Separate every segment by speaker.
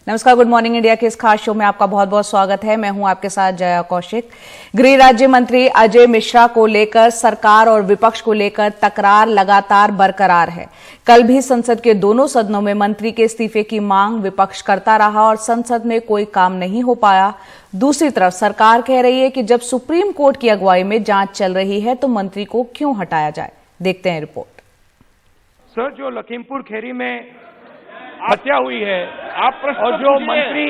Speaker 1: नमस्कार, good morning India के इस खास शो में आपका बहुत बहुत स्वागत है। मैं हूं आपके साथ जया कौशिक। गृह राज्य मंत्री अजय मिश्रा को लेकर सरकार और विपक्ष को लेकर तकरार लगातार बरकरार है। कल भी संसद के दोनों सदनों में मंत्री के इस्तीफे की मांग विपक्ष करता रहा और संसद में कोई काम नहीं हो पाया। दूसरी तरफ सरकार कह रही है कि जब सुप्रीम कोर्ट की अगुवाई में जांच चल रही है तो मंत्री को क्यों हटाया जाए। देखते हैं रिपोर्ट।
Speaker 2: सर, जो लखीमपुर खीरी में हत्या हुई है और जो मंत्री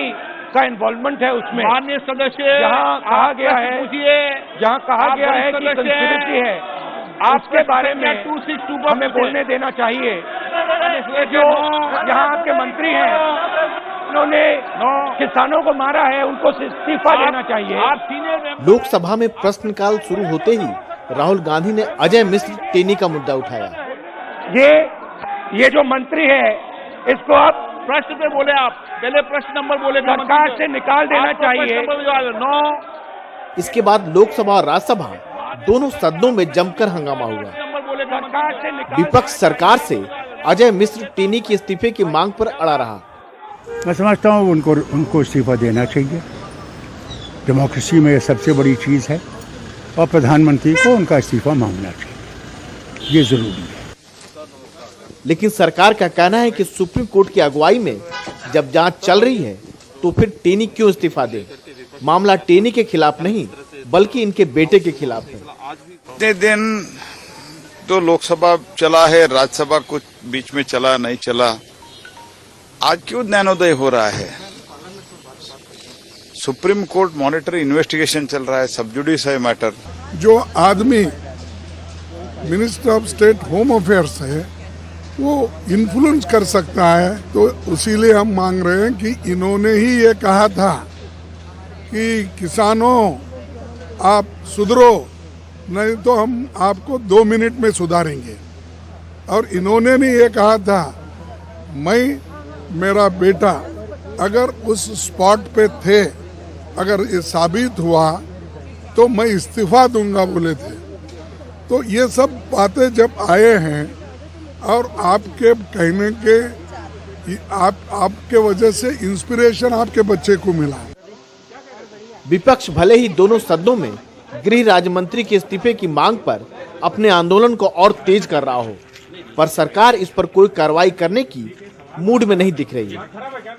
Speaker 2: का इन्वॉल्वमेंट है उसमें
Speaker 3: माननीय सदस्य
Speaker 2: जहां कहा गया है कि कंस्पिरेसी है, आपके बारे में हमें बोलने देना चाहिए। जो यहाँ आपके मंत्री हैं उन्होंने किसानों को मारा है, उनको इस्तीफा देना चाहिए।
Speaker 4: लोकसभा में प्रश्नकाल शुरू होते ही राहुल गांधी ने अजय मिश्र टेनी का मुद्दा उठाया।
Speaker 2: ये जो मंत्री है इसको आप
Speaker 3: प्रश्न पे बोले, आप पहले प्रश्न नंबर बोले,
Speaker 2: सरकार से निकाल देना चाहिए।
Speaker 4: इसके बाद लोकसभा और राज्यसभा दोनों सदनों में जमकर हंगामा हुआ। विपक्ष सरकार से अजय मिश्र टेनी के इस्तीफे की मांग पर अड़ा रहा।
Speaker 5: मैं समझता हूँ उनको इस्तीफा देना चाहिए। डेमोक्रेसी में सबसे बड़ी चीज है और प्रधानमंत्री को उनका इस्तीफा मांगना चाहिए, ये जरूरी है।
Speaker 4: लेकिन सरकार का कहना है कि सुप्रीम कोर्ट की अगुवाई में जब जांच चल रही है तो फिर टेनी क्यों इस्तीफा दे। मामला टेनी के खिलाफ नहीं बल्कि इनके बेटे के खिलाफ है।
Speaker 6: इतने दिन तो लोकसभा चला है, राज्यसभा कुछ बीच में चला नहीं चला, आज क्यों ज्ञानोदय हो रहा है। सुप्रीम कोर्ट मॉनिटर इन्वेस्टिगेशन चल रहा है, सब जुडिस है मैटर।
Speaker 7: जो आदमी minister of state home affairs है वो इन्फ्लुएंस कर सकता है, तो उसीलिए हम मांग रहे हैं कि इन्होंने ही ये कहा था कि किसानों आप सुधरो, नहीं तो हम आपको 2 मिनट में सुधारेंगे। और इन्होंने नहीं ये कहा था मेरा बेटा अगर उस स्पॉट पे थे, अगर ये साबित हुआ तो मैं इस्तीफा दूंगा बोले थे। तो ये सब बातें जब आए हैं और आपके कहने के आपके वजह से इंस्पिरेशन आपके बच्चे को मिला।
Speaker 4: विपक्ष भले ही दोनों सदनों में गृह राज्य मंत्री के इस्तीफे की मांग पर अपने आंदोलन को और तेज कर रहा हो, पर सरकार इस पर कोई कार्रवाई करने की मूड में नहीं दिख रही है।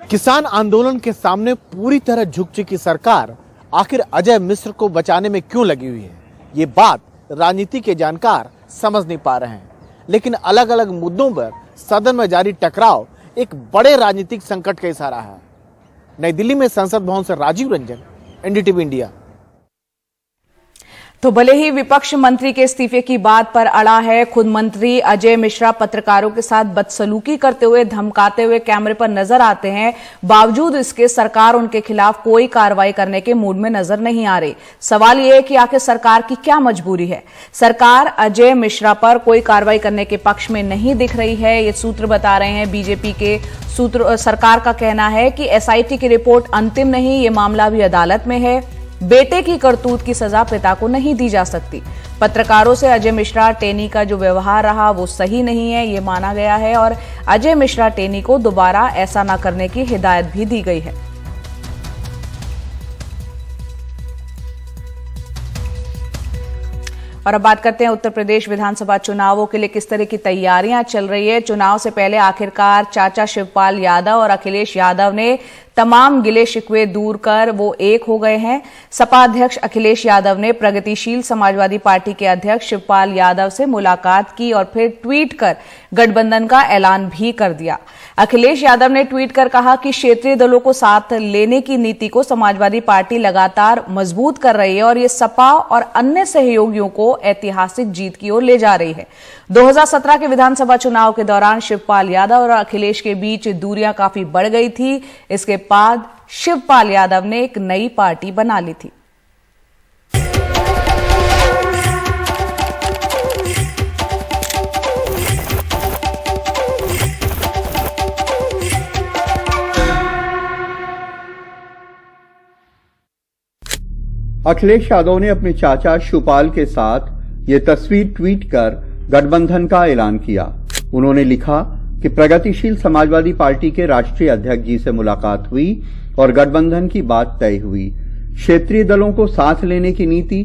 Speaker 4: किसान आंदोलन के सामने पूरी तरह झुक चुकी सरकार आखिर अजय मिश्र को बचाने में क्यों लगी हुई है, ये बात राजनीति के जानकार समझ नहीं पा रहे हैं। लेकिन अलग अलग मुद्दों पर सदन में जारी टकराव एक बड़े राजनीतिक संकट का इशारा है। नई दिल्ली में संसद भवन से राजीव रंजन, एनडीटीवी इंडिया।
Speaker 1: तो भले ही विपक्ष मंत्री के इस्तीफे की बात पर अड़ा है, खुद मंत्री अजय मिश्रा पत्रकारों के साथ बदसलूकी करते हुए, धमकाते हुए कैमरे पर नजर आते हैं, बावजूद इसके सरकार उनके खिलाफ कोई कार्रवाई करने के मूड में नजर नहीं आ रही। सवाल यह है कि आखिर सरकार की क्या मजबूरी है। सरकार अजय मिश्रा पर कोई कार्रवाई करने के पक्ष में नहीं दिख रही है, ये सूत्र बता रहे हैं। बीजेपी के सूत्र, सरकार का कहना है कि एसआईटी की रिपोर्ट अंतिम नहीं, ये मामला भी अदालत में है। बेटे की करतूत की सजा पिता को नहीं दी जा सकती। पत्रकारों से अजय मिश्रा टेनी का जो व्यवहार रहा वो सही नहीं है, ये माना गया है और अजय मिश्रा टेनी को दोबारा ऐसा न करने की हिदायत भी दी गई है। और अब बात करते हैं उत्तर प्रदेश विधानसभा चुनावों के लिए किस तरह की तैयारियां चल रही है। चुनाव से पहले आखिरकार चाचा शिवपाल यादव और अखिलेश यादव ने तमाम गिले शिकवे दूर कर वो एक हो गए हैं। सपा अध्यक्ष अखिलेश यादव ने प्रगतिशील समाजवादी पार्टी के अध्यक्ष शिवपाल यादव से मुलाकात की और फिर ट्वीट कर गठबंधन का ऐलान भी कर दिया। अखिलेश यादव ने ट्वीट कर कहा कि क्षेत्रीय दलों को साथ लेने की नीति को समाजवादी पार्टी लगातार मजबूत कर रही है और ये सपा और अन्य सहयोगियों को ऐतिहासिक जीत की ओर ले जा रही है। 2017 के विधानसभा चुनाव के दौरान शिवपाल यादव और अखिलेश के बीच दूरियां काफी बढ़ गई थी। इसके बाद शिवपाल यादव ने एक नई पार्टी बना ली थी।
Speaker 8: अखिलेश यादव ने अपने चाचा शिवपाल के साथ ये तस्वीर ट्वीट कर गठबंधन का ऐलान किया। उन्होंने लिखा कि प्रगतिशील समाजवादी पार्टी के राष्ट्रीय अध्यक्ष जी से मुलाकात हुई और गठबंधन की बात तय हुई। क्षेत्रीय दलों को साथ लेने की नीति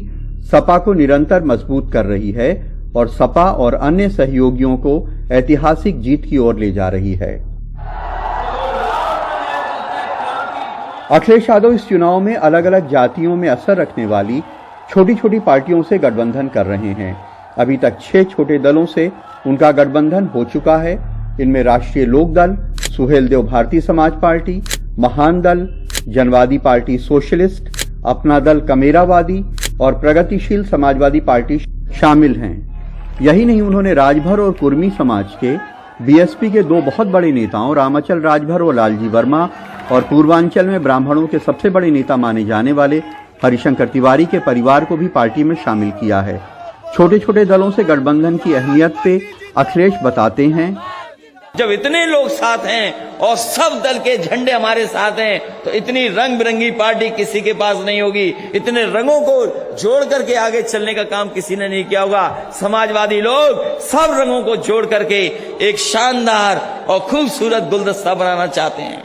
Speaker 8: सपा को निरंतर मजबूत कर रही है और सपा और अन्य सहयोगियों को ऐतिहासिक जीत की ओर ले जा रही है। अखिलेश यादव इस चुनाव में अलग अलग जातियों में असर रखने वाली छोटी छोटी पार्टियों से गठबंधन कर रहे हैं। अभी तक 6 छोटे दलों से उनका गठबंधन हो चुका है। इनमें राष्ट्रीय लोकदल, सुहेलदेव भारतीय समाज पार्टी, महान दल, जनवादी पार्टी सोशलिस्ट, अपना दल कमेरावादी और प्रगतिशील समाजवादी पार्टी शामिल हैं। यही नहीं, उन्होंने राजभर और कुर्मी समाज के बीएसपी के 2 बहुत बड़े नेताओं रामाचल राजभर और लालजी वर्मा और पूर्वांचल में ब्राह्मणों के सबसे बड़े नेता माने जाने वाले हरिशंकर तिवारी के परिवार को भी पार्टी में शामिल किया है। छोटे छोटे दलों से गठबंधन की अहमियत पे अखिलेश बताते हैं,
Speaker 9: जब इतने लोग साथ हैं और सब दल के झंडे हमारे साथ हैं तो इतनी रंग बिरंगी पार्टी किसी के पास नहीं होगी। इतने रंगों को जोड़ करके आगे चलने का काम किसी ने नहीं किया होगा। समाजवादी लोग सब रंगों को जोड़ करके एक शानदार और खूबसूरत गुलदस्ता बनाना चाहते हैं।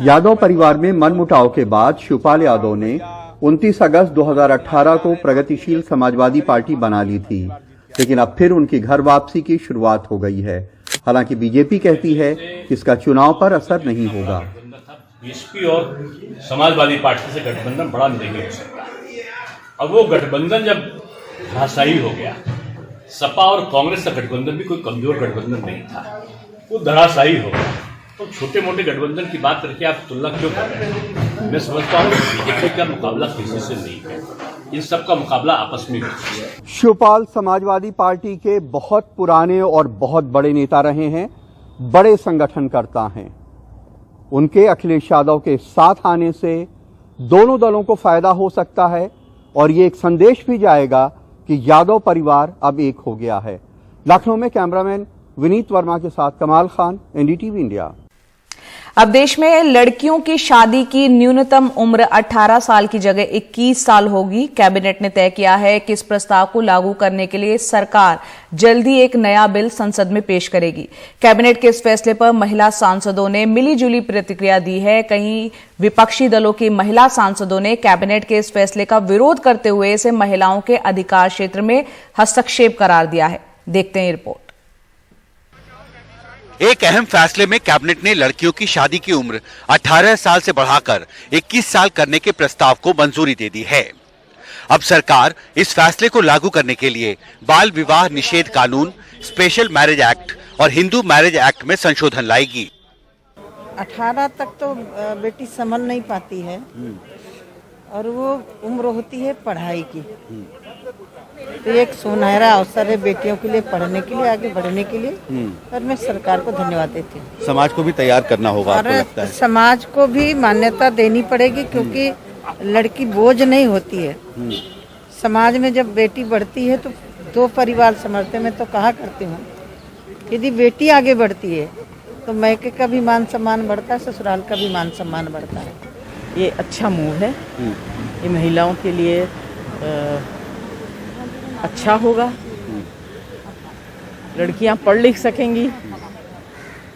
Speaker 8: यादव परिवार में मनमुटाव के बाद शिवपाल यादव ने 29 अगस्त 2018 को प्रगतिशील समाजवादी पार्टी बना ली थी, लेकिन अब फिर उनकी घर वापसी की शुरुआत हो गई है। हालांकि बीजेपी कहती है कि इसका चुनाव पर असर नहीं होगा।
Speaker 10: बीएसपी और समाजवादी पार्टी से गठबंधन बड़ा नहीं हो सकता। अब वो गठबंधन जब धराशायी हो गया, सपा और कांग्रेस का गठबंधन भी कोई कमजोर गठबंधन नहीं था, वो धराशायी हो गया। तो छोटे मोटे गठबंधन की बात करके आप तुलना क्यों कर रहे हैं? मैं समझता हूँ बीजेपी का मुकाबला किसी से नहीं है, इन सब का मुकाबला आपस में है।
Speaker 8: शिवपाल समाजवादी पार्टी के बहुत पुराने और बहुत बड़े नेता रहे हैं, बड़े संगठनकर्ता हैं। उनके अखिलेश यादव के साथ आने से दोनों दलों को फायदा हो सकता है और ये एक संदेश भी जाएगा कि यादव परिवार अब एक हो गया है। लखनऊ में कैमरामैन विनीत वर्मा के साथ कमाल खान, एनडीटीवी इंडिया।
Speaker 1: अब देश में लड़कियों की शादी की न्यूनतम उम्र 18 साल की जगह 21 साल होगी। कैबिनेट ने तय किया है कि इस प्रस्ताव को लागू करने के लिए सरकार जल्दी एक नया बिल संसद में पेश करेगी। कैबिनेट के इस फैसले पर महिला सांसदों ने मिलीजुली प्रतिक्रिया दी है। कहीं विपक्षी दलों की महिला सांसदों ने कैबिनेट के इस फैसले का विरोध करते हुए इसे महिलाओं के अधिकार क्षेत्र में हस्तक्षेप करार दिया है। देखते हैं रिपोर्ट।
Speaker 11: एक अहम फैसले में कैबिनेट ने लड़कियों की शादी की उम्र 18 साल से बढ़ाकर 21 साल करने के प्रस्ताव को मंजूरी दे दी है। अब सरकार इस फैसले को लागू करने के लिए बाल विवाह निषेध कानून, स्पेशल मैरिज एक्ट और हिंदू मैरिज एक्ट में संशोधन लाएगी।
Speaker 12: 18 तक तो बेटी संभल नहीं पाती है और वो उम्र होती है पढ़ाई की, तो एक सुनहरा अवसर है बेटियों के लिए पढ़ने के लिए, आगे बढ़ने के लिए। और मैं सरकार को धन्यवाद देती हूँ।
Speaker 11: समाज को भी तैयार करना होगा, आपको लगता है?
Speaker 12: समाज को भी मान्यता देनी पड़ेगी क्योंकि लड़की बोझ नहीं होती है। समाज में जब बेटी बढ़ती है तो 2 परिवार समझते। मैं तो कहा करती हूँ यदि बेटी आगे बढ़ती है तो मैके का भी मान सम्मान बढ़ता है, ससुराल का भी मान सम्मान बढ़ता है।
Speaker 13: ये अच्छा मूव है, ये महिलाओं के लिए अच्छा होगा। लड़कियां पढ़ लिख सकेंगी,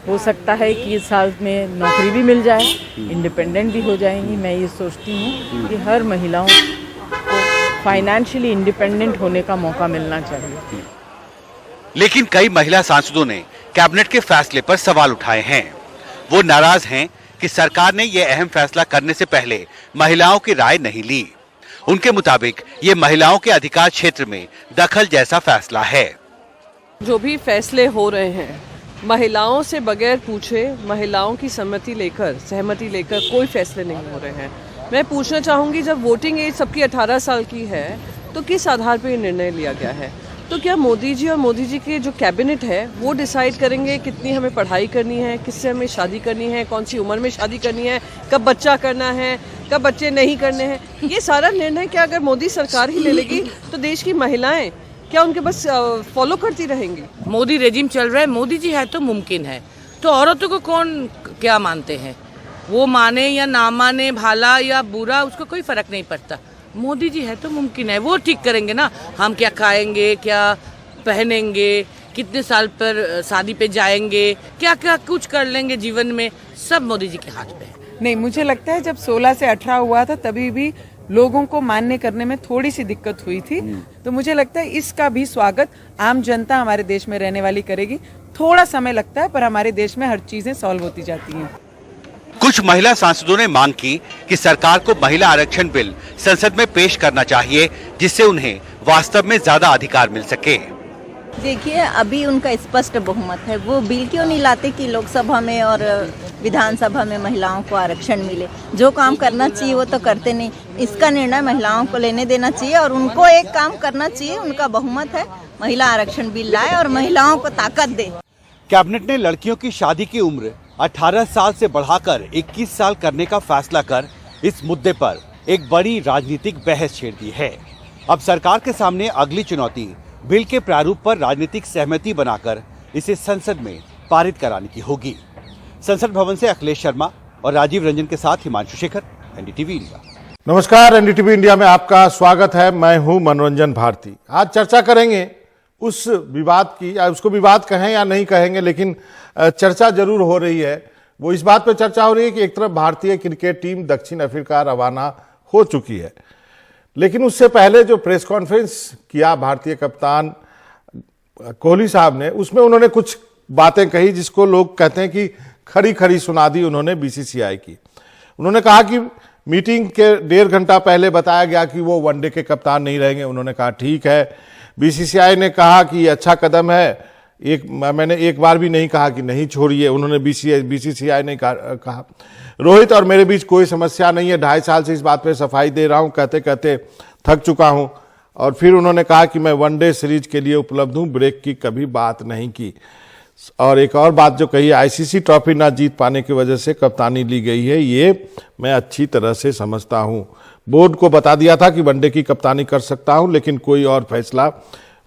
Speaker 13: हो सकता है कि इस साल में नौकरी भी मिल जाए, इंडिपेंडेंट भी हो जाएंगी। मैं ये सोचती हूँ कि हर महिलाओं को फाइनेंशियली इंडिपेंडेंट होने का मौका मिलना चाहिए।
Speaker 11: लेकिन कई महिला सांसदों ने कैबिनेट के फैसले पर सवाल उठाए हैं। वो नाराज हैं कि सरकार ने यह अहम फैसला करने से पहले महिलाओं की राय नहीं ली। उनके मुताबिक ये महिलाओं के अधिकार क्षेत्र में दखल जैसा फैसला है।
Speaker 14: जो भी फैसले हो रहे हैं महिलाओं से बगैर पूछे, महिलाओं की सहमति लेकर कोई फैसले नहीं हो रहे हैं। मैं पूछना चाहूँगी, जब वोटिंग एज सबकी 18 साल की है तो किस आधार पर ये निर्णय लिया गया है? तो क्या मोदी जी और मोदी जी के जो कैबिनेट है वो डिसाइड करेंगे कितनी हमें पढ़ाई करनी है, किससे हमें शादी करनी है, कौन सी उम्र में शादी करनी है, कब बच्चा करना है, कब बच्चे नहीं करने हैं? ये सारा निर्णय क्या अगर मोदी सरकार ही ले लेगी तो देश की महिलाएं क्या उनके बस फॉलो करती रहेंगी?
Speaker 15: मोदी रेजिम चल रहा है, मोदी जी है तो मुमकिन है। तो औरतों को कौन क्या मानते हैं, वो माने या ना माने, भला या बुरा, उसको कोई फर्क नहीं पड़ता। मोदी जी है तो मुमकिन है, वो ठीक करेंगे ना। हम क्या खाएंगे, क्या पहनेंगे, कितने साल पर शादी पे जाएंगे, क्या क्या कुछ कर लेंगे जीवन में, सब मोदी जी के हाथ पे है।
Speaker 13: नहीं, मुझे लगता है जब 16 से 18 हुआ था तभी भी लोगों को मान्य करने में थोड़ी सी दिक्कत हुई थी, तो मुझे लगता है इसका भी स्वागत आम जनता हमारे देश में रहने वाली करेगी। थोड़ा समय लगता है पर हमारे देश में हर चीजें सॉल्व होती जाती हैं।
Speaker 11: कुछ महिला सांसदों ने मांग की कि सरकार को महिला आरक्षण बिल संसद में पेश करना चाहिए, जिससे उन्हें वास्तव में ज्यादा अधिकार मिल सके।
Speaker 12: देखिए, अभी उनका स्पष्ट बहुमत है, वो बिल क्यों नहीं लाते कि लोकसभा में और विधानसभा में महिलाओं को आरक्षण मिले। जो काम करना चाहिए वो तो करते नहीं। इसका निर्णय महिलाओं को लेने देना चाहिए और उनको एक काम करना चाहिए, उनका बहुमत है, महिला आरक्षण बिल लाए और महिलाओं को ताकत दे।
Speaker 11: कैबिनेट ने लड़कियों की शादी की उम्र 18 साल से बढ़ाकर 21 साल करने का फैसला कर इस मुद्दे पर एक बड़ी राजनीतिक बहस छेड़ दी है। अब सरकार के सामने अगली चुनौती बिल के प्रारूप पर राजनीतिक सहमति बनाकर इसे संसद में पारित कराने की होगी। संसद भवन से अखिलेश शर्मा और राजीव रंजन के साथ हिमांशु शेखर, एनडीटीवी इंडिया।
Speaker 4: नमस्कार, एनडीटीवी इंडिया में आपका स्वागत है। मैं हूं मनोरंजन भारती। आज चर्चा करेंगे उस विवाद की, या उसको विवाद कहें या नहीं कहेंगे, लेकिन चर्चा जरूर हो रही है। वो इस बात पर चर्चा हो रही है कि एक तरफ भारतीय क्रिकेट टीम दक्षिण अफ्रीका रवाना हो चुकी है, लेकिन उससे पहले जो प्रेस कॉन्फ्रेंस किया भारतीय कप्तान कोहली साहब ने, उसमें उन्होंने कुछ बातें कही जिसको लोग कहते हैं कि खरी खरी सुना दी उन्होंने बीसीसीआई की। उन्होंने कहा कि मीटिंग के 1.5 घंटा पहले बताया गया कि वो वनडे के कप्तान नहीं रहेंगे। उन्होंने कहा ठीक है। बीसीसीआई ने कहा कि ये अच्छा कदम है, मैंने एक बार भी नहीं कहा कि नहीं छोड़िए, उन्होंने बीसीसीआई ने कहा रोहित और मेरे बीच कोई समस्या नहीं है, 2.5 साल से इस बात पे सफाई दे रहा हूं, कहते कहते थक चुका हूं। और फिर उन्होंने कहा कि मैं वनडे सीरीज के लिए उपलब्ध हूं, ब्रेक की कभी बात नहीं की। और एक और बात जो कही, आईसीसी ट्रॉफी ना जीत पाने की वजह से कप्तानी ली गई है, ये मैं अच्छी तरह से समझता हूं। बोर्ड को बता दिया था कि वनडे की कप्तानी कर सकता हूं, लेकिन कोई और फैसला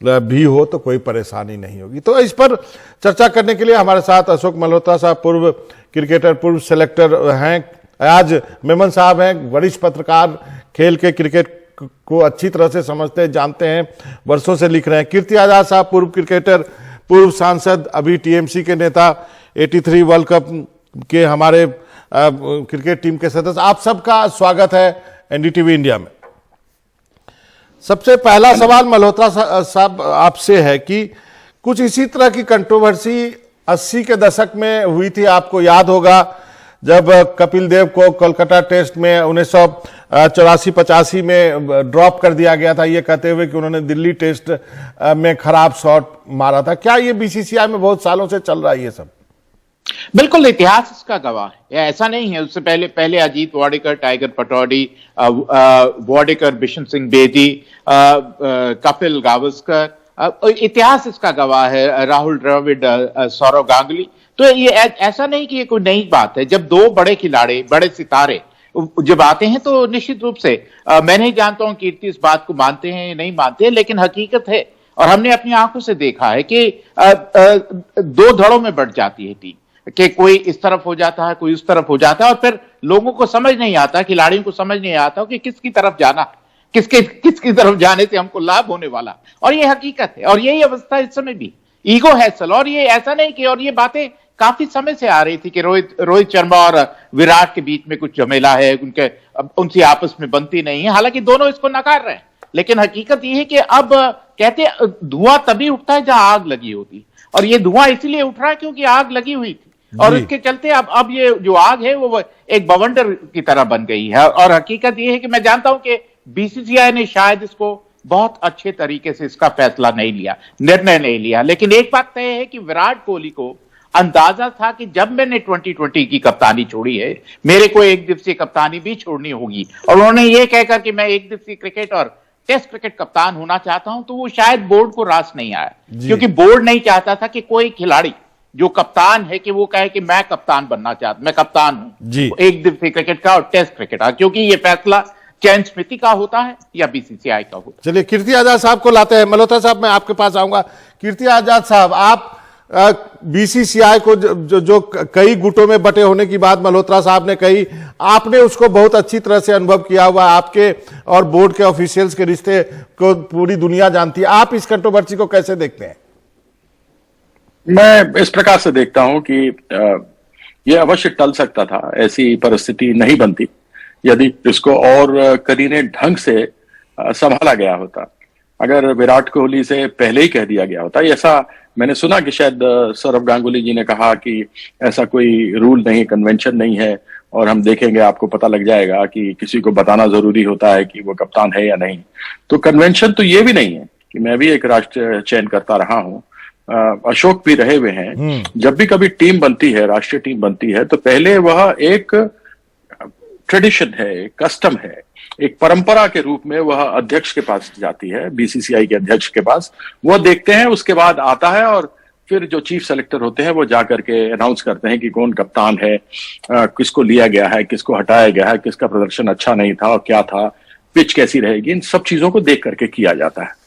Speaker 4: भी हो तो कोई परेशानी नहीं होगी। तो इस पर चर्चा करने के लिए हमारे साथ अशोक मल्होत्रा साहब, पूर्व क्रिकेटर, पूर्व सेलेक्टर हैं। आज मेमन साहब हैं, वरिष्ठ पत्रकार, खेल के क्रिकेट को अच्छी तरह से समझते हैं, जानते हैं, वर्षों से लिख रहे हैं। कीर्ति आजाद साहब, पूर्व क्रिकेटर, पूर्व सांसद, अभी टीएमसी के नेता, 83 वर्ल्ड कप के हमारे क्रिकेट टीम के सदस्य। आप सबका स्वागत है एनडीटीवी इंडिया में। सबसे पहला सवाल मल्होत्रा साहब आपसे है कि कुछ इसी तरह की कंट्रोवर्सी 80 के दशक में हुई थी। आपको याद होगा जब कपिल देव को कोलकाता टेस्ट में 1984-85 में ड्रॉप कर दिया गया था, ये कहते हुए कि उन्होंने दिल्ली टेस्ट में खराब शॉट मारा था। क्या ये बीसीसीआई में बहुत सालों से चल रहा है ये सब?
Speaker 16: बिल्कुल, इतिहास इसका गवाह है। ऐसा नहीं है, उससे पहले अजीत वाडेकर, टाइगर पटौडी, वाडेकर, बिशन सिंह बेदी, कपिल गावस्कर, इतिहास इसका गवाह है, राहुल द्रविड़, सौरव गांगुली। तो ये ऐसा नहीं कि ये कोई नई बात है। जब दो बड़े खिलाड़ी, बड़े सितारे जब आते हैं तो निश्चित रूप से मैं नहीं जानता हूं कीर्ति इस बात को मानते हैं नहीं मानते हैं, लेकिन हकीकत है और हमने अपनी आंखों से देखा है कि दो धड़ों में बढ़ जाती है टीम, कि कोई इस तरफ हो जाता है, कोई उस तरफ हो जाता है, और फिर लोगों को समझ नहीं आता, खिलाड़ियों को समझ नहीं आता कि किसकी तरफ जाना, किसकी तरफ जाने से हमको लाभ होने वाला। और ये हकीकत है और यही अवस्था इस समय भी, ईगो हैसल। और ये ऐसा नहीं कि, और ये बातें काफी समय से आ रही थी कि रोहित शर्मा और विराट के बीच में कुछ झमेला है, उनसे आपस में बनती नहीं है। हालांकि दोनों इसको नकार रहे हैं, लेकिन हकीकत ये है कि अब कहते धुआं तभी उठता है जहां आग लगी होती, और ये धुआं इसीलिए उठ रहा है क्योंकि आग लगी हुई थी, और इसके चलते अब ये जो आग है वो एक बवंडर की तरह बन गई है। और हकीकत ये है कि मैं जानता हूं कि बीसीसीआई ने शायद इसको बहुत अच्छे तरीके से इसका फैसला नहीं लिया, निर्णय नहीं लिया, लेकिन एक बात तय है कि विराट कोहली को अंदाजा था कि जब मैंने 2020 की कप्तानी छोड़ी है, मेरे को एक दिवसीय कप्तानी भी छोड़नी होगी। और उन्होंने ये कहकर कि मैं एक दिवसीय क्रिकेट और टेस्ट क्रिकेट कप्तान होना चाहता हूं, तो वो शायद बोर्ड को रास नहीं आया, क्योंकि बोर्ड नहीं चाहता था कि कोई खिलाड़ी जो कप्तान है कि वो कहे कि मैं कप्तान बनना चाहता, मैं कप्तान हूं एक दिवसीय क्रिकेट का और टेस्ट क्रिकेट का, क्योंकि ये फैसला चयन समिति का होता है या बीसीसीआई का होता है।
Speaker 4: चलिए कीर्ति आजाद साहब को लाते हैं। मल्होत्रा साहब, मैं आपके पास आऊंगा। कीर्ति आजाद साहब, आप बीसीसीआई को जो कई गुटों में बटे होने की बात मल्होत्रा साहब ने कही, आपने उसको बहुत अच्छी तरह से अनुभव किया हुआ, आपके और बोर्ड के ऑफिशियल्स के रिश्ते को पूरी दुनिया जानती है। आप इस कंट्रोवर्सी को कैसे देखते हैं?
Speaker 17: मैं इस प्रकार से देखता हूं कि यह अवश्य टल सकता था, ऐसी परिस्थिति नहीं बनती यदि इसको और करीने ढंग से संभाला गया होता। अगर विराट कोहली से पहले ही कह दिया गया होता, ऐसा मैंने सुना कि शायद सौरव गांगुली जी ने कहा कि ऐसा कोई रूल नहीं, कन्वेंशन नहीं है और हम देखेंगे, आपको पता लग जाएगा कि किसी को बताना जरूरी होता है कि वो कप्तान है या नहीं। तो कन्वेंशन तो ये भी नहीं है कि मैं भी एक राष्ट्रीय चयन करता रहा हूं, अशोक भी रहे हुए हैं। जब भी कभी टीम बनती है, राष्ट्रीय टीम बनती है, तो पहले वह एक ट्रेडिशन है, एक कस्टम है, एक परंपरा के रूप में वह अध्यक्ष के पास जाती है, बीसीसीआई के अध्यक्ष के पास, वह देखते हैं, उसके बाद आता है और फिर जो चीफ सेलेक्टर होते हैं वो जाकर के अनाउंस करते हैं कि कौन कप्तान है, किसको लिया गया है, किसको हटाया गया है, किसका प्रदर्शन अच्छा नहीं था और क्या था, पिच कैसी रहेगी, इन सब चीजों को देख करके किया जाता है।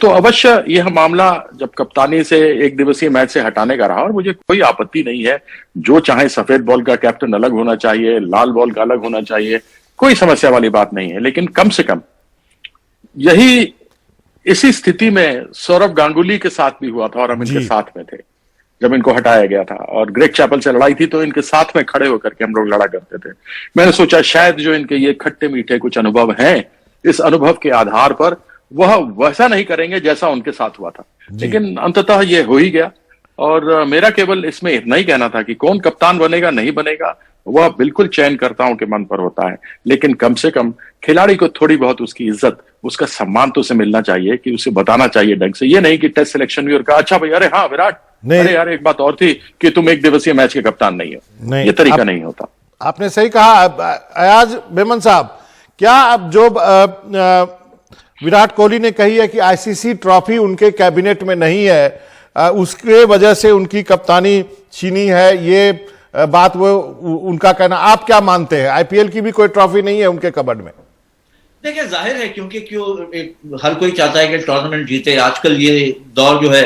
Speaker 17: तो अवश्य यह मामला जब कप्तानी से एक दिवसीय मैच से हटाने का रहा, और मुझे कोई आपत्ति नहीं है, जो चाहे सफेद बॉल का कैप्टन अलग होना चाहिए, लाल बॉल का अलग होना चाहिए, कोई समस्या वाली बात नहीं है। लेकिन कम से कम यही इसी स्थिति में सौरव गांगुली के साथ भी हुआ था और हम इनके साथ में थे जब इनको हटाया गया था, और ग्रेग चैपल से लड़ाई थी तो इनके साथ में खड़े होकर के हम लोग लड़ा करते थे। मैंने सोचा शायद जो इनके ये खट्टे मीठे कुछ अनुभव हैं, इस अनुभव के आधार पर वह वैसा नहीं करेंगे जैसा उनके साथ हुआ था, लेकिन अंततः ये हो ही गया। और मेरा केवल इसमें इतना ही कहना था कि कौन कप्तान बनेगा नहीं बनेगा वह बिल्कुल चयनकर्ताओं के मन पर होता है, लेकिन कम से कम खिलाड़ी को थोड़ी बहुत उसकी इज्जत, उसका सम्मान तो उसे मिलना चाहिए कि उसे बताना चाहिए ढंग से। ये नहीं कि टेस्ट सिलेक्शन भी और कहा अच्छा भाई, अरे हाँ विराट, अरे यार एक बात और थी कि तुम एक दिवसीय मैच के कप्तान नहीं हो, ये तरीका नहीं होता।
Speaker 4: आपने सही कहा अयाज मेमन साहब। क्या अब जो विराट कोहली ने कही है कि आईसीसी ट्रॉफी उनके कैबिनेट में नहीं है, उसके वजह से उनकी कप्तानी छीनी है, ये बात वो उनका कहना, आप क्या मानते हैं? आईपीएल की भी कोई ट्रॉफी नहीं है उनके कबर्ड में?
Speaker 9: देखिए जाहिर है, क्योंकि हर कोई चाहता है कि टूर्नामेंट जीते। आजकल ये दौर जो है,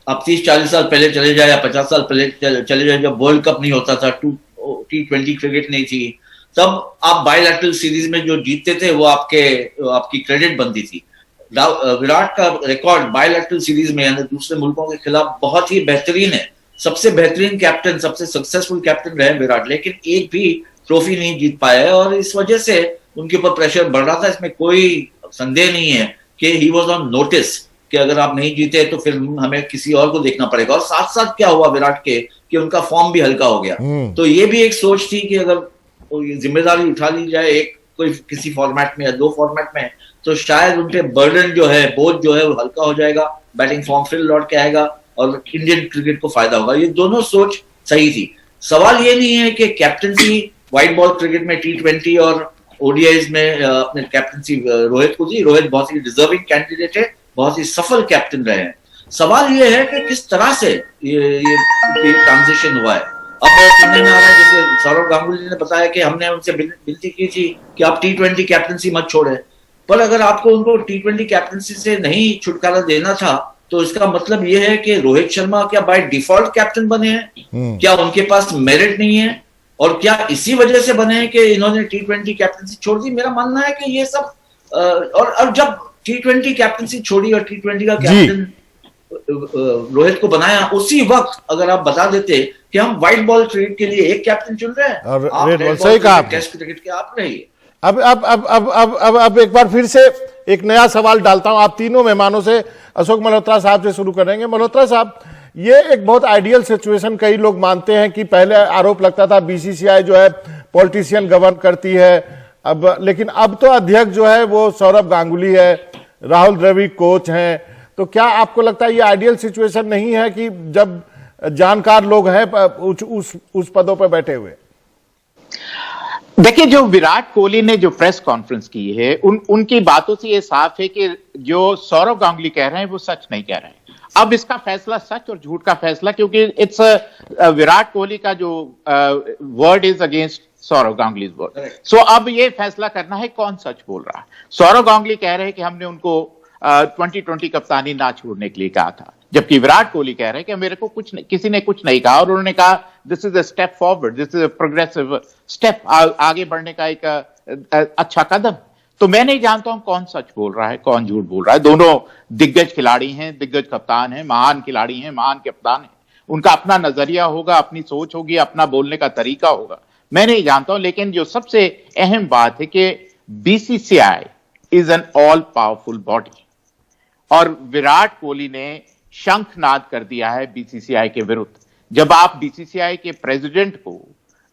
Speaker 9: अब 30-40 साल पहले चले जाए या 50 साल पहले चले जाए, जब वर्ल्ड कप नहीं होता था, T20 क्रिकेट नहीं थी, तब आप बायलैटरल सीरीज में जो जीतते थे वो आपकी क्रेडिट बनती थी। विराट का रिकॉर्ड बायलैटरल सीरीज में यानी दूसरे मुल्कों के खिलाफ बहुत ही बेहतरीन है। सबसे बेहतरीन कैप्टन, सबसे सक्सेसफुल कैप्टन रहे विराट, लेकिन एक भी ट्रॉफी नहीं जीत पाया है और इस वजह से उनके ऊपर प्रेशर बढ़ रहा था। इसमें कोई संदेह नहीं है कि ही वाज ऑन नोटिस कि अगर आप नहीं जीते तो फिर हमें किसी और को देखना पड़ेगा। और साथ साथ क्या हुआ विराट के कि उनका फॉर्म भी हल्का हो गया, तो ये भी एक सोच थी कि अगर जिम्मेदारी उठा ली जाए एक कोई किसी फॉर्मेट में या 2 फॉर्मेट में, तो शायद उनके बर्डन जो है, बोझ जो है वो हल्का हो जाएगा, बैटिंग फॉर्म फिर लौट के आएगा और इंडियन क्रिकेट को फायदा होगा। ये दोनों सोच सही थी। सवाल ये नहीं है कि कैप्टनसी व्हाइट बॉल क्रिकेट में T20 और ओडीआईज में अपने कैप्टनसी रोहित को दी। रोहित बहुत ही डिजर्विंग कैंडिडेट है, बहुत ही सफल कैप्टन रहे हैं। सवाल ये है कि किस तरह से ये ट्रांजिशन हुआ है। अब सुनने में आ रहा है, जैसे सौरव गांगुली ने बताया कि हमने उनसे विनती की थी कि आप T20 कैप्टनसी मत छोड़े, पर अगर आपको उनको T20 कैप्टनसी से नहीं छुटकारा देना था तो इसका मतलब यह है कि रोहित शर्मा क्या बाय डिफॉल्ट कैप्टन बने हैं? क्या उनके पास मेरिट नहीं है? और क्या इसी वजह से बने हैं कि इन्होंने T20 कैप्टनसी छोड़ दी? मेरा मानना है कि ये सब और जब T20 कैप्टनसी छोड़ी और T20 का कैप्टन रोहित को बनाया, उसी वक्त अगर आप बता देते कि हम व्हाइट बॉल क्रिकेट के लिए एक कैप्टन चुन रहे हैं, टेस्ट क्रिकेट के आप रहिए।
Speaker 4: अब एक बार फिर से एक नया सवाल डालता हूं आप तीनों मेहमानों से। अशोक मल्होत्रा साहब से शुरू करेंगे। मल्होत्रा साहब, ये एक बहुत आइडियल सिचुएशन कई लोग मानते हैं कि पहले आरोप लगता था बीसीसीआई जो है पॉलिटिशियन गवर्न करती है, अब लेकिन अब तो अध्यक्ष जो है वो सौरव गांगुली है, राहुल द्रविड़ कोच हैं। तो क्या आपको लगता है ये आइडियल सिचुएशन नहीं है कि जब जानकार लोग हैं उस पदों पर बैठे हुए?
Speaker 16: देखिए, जो विराट कोहली ने जो प्रेस कॉन्फ्रेंस की है उनकी बातों से ये साफ है कि जो सौरव गांगुली कह रहे हैं वो सच नहीं कह रहे हैं। अब इसका फैसला सच और झूठ का फैसला, क्योंकि इट्स विराट कोहली का जो word is against Sourav Ganguly word. So अब ये फैसला करना है कौन सच बोल रहा है। सौरव गांगुली कह रहे हैं कि हमने उनको 2020 कप्तानी ना छोड़ने के लिए कहा था, जबकि विराट कोहली कह रहे हैं कि मेरे को किसी ने कुछ नहीं कहा और उन्होंने कहा this is a step forward, this is a progressive step, आगे बढ़ने का एक अच्छा कदम। तो मैं नहीं जानता हूं कौन सच बोल रहा है कौन झूठ बोल रहा है। दोनों दिग्गज खिलाड़ी हैं, दिग्गज कप्तान हैं, महान खिलाड़ी हैं, महान कप्तान हैं, उनका अपना नजरिया होगा, अपनी सोच होगी, अपना बोलने का तरीका होगा, मैं नहीं जानता हूं। लेकिन जो सबसे अहम बात है कि BCCI is an all powerful body और विराट कोहली ने शंखनाद कर दिया है बीसीसीआई के विरुद्ध। जब आप बीसीसीआई के प्रेसिडेंट को